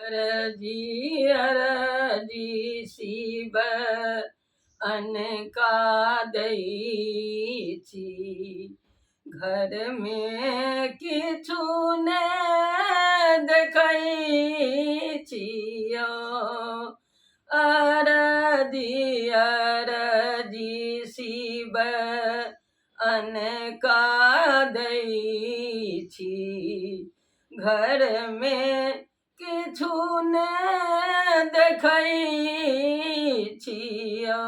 अरजी अरजी शिव अनका दै छी, घर में किछु नहि देखै छियो। अरजी अरजी शिव अनका दै छी, घर में किछु नहि देखै छियो।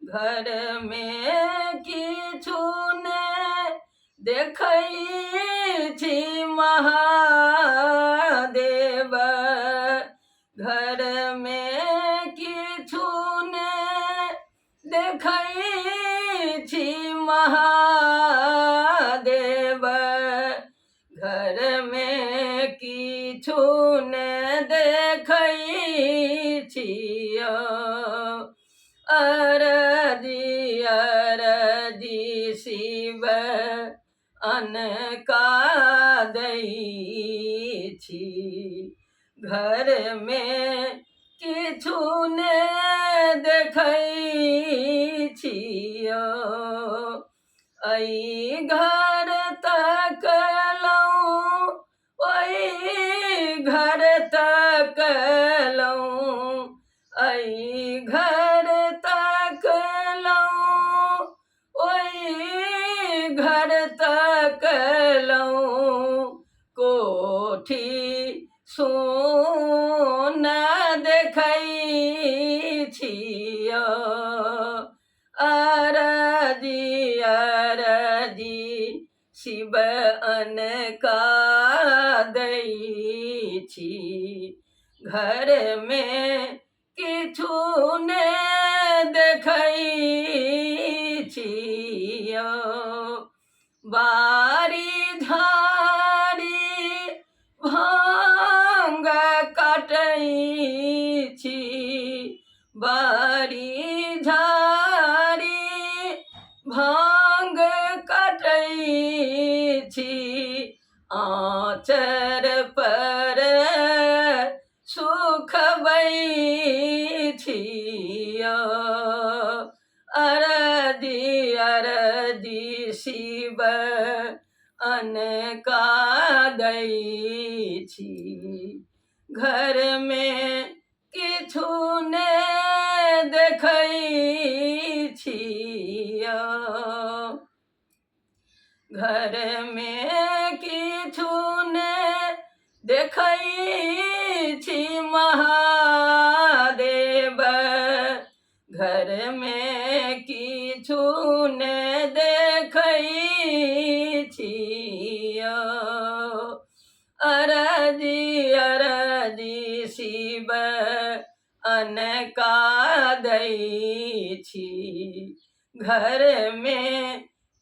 घर में किछु नहि देखै छी महादेव, घर में किछु नहि देखै छी महादेव, घर में किछु नहि देखै छियो। अरजी अरजी शिव अनका दै छी, घर में किछु नहि देखै छियो। अई घर तकलहुँ ओई घर तकलहुँ, अई घर तकलहुँ ओई घर तकलहुँ, कोठी सोना देखै छियो। अरजी अरजी शिव अनका दै छी, घर में किछु नहि देखै छियो। बारी झाड़ी भांग काटै छी, बारी झाड़ी भांग काटै छी, आँचर पर सुखबै छियो। अरजी अरजी शिव अनका दै छी, घर में किछु नहि देखै छियो। घर में किछु नहि देखै छी महादेव, घर में किछु नहि देखै छियो। अरजी अरजी शिव अनका दै छी, घर में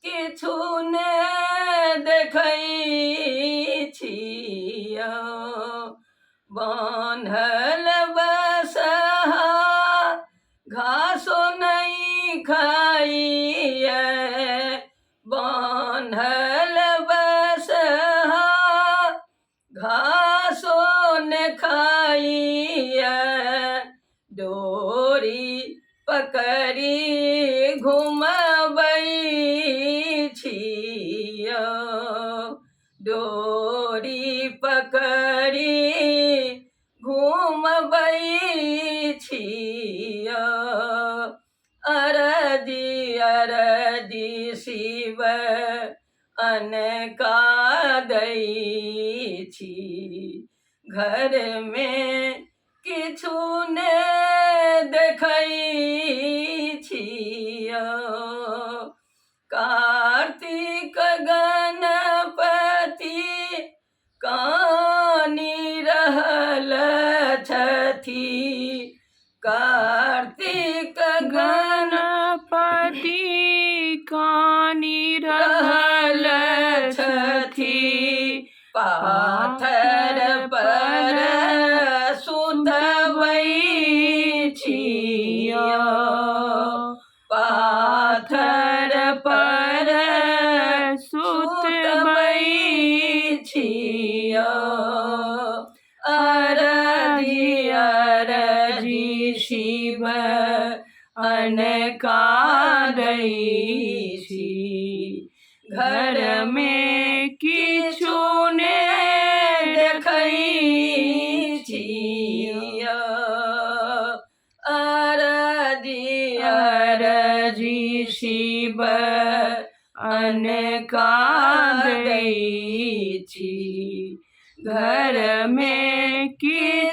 किछु नहि देखै छियो। बान्हल बसहा घासो नहीं खाइए, बान्हल बसहा घासो ने खाइए, डोरी पकड़ी घुमबै छियो। डोरी पकड़ी घुमबै छियो। अरजी अरजी शिव अनका दै छी, घर में किछु नहि देखै छियो। कार्तिक गणपति कानी रहल छथि, कार्तिक गणपति कानी रहल छथि, पाथर पर सुतबै छियो। पाथर पर सुतबै छियो। अरजी अरजी शिव अनका दई छी घर में किछु ने देखई छी अरजी अरजी शिव अनका दई छी घर में कि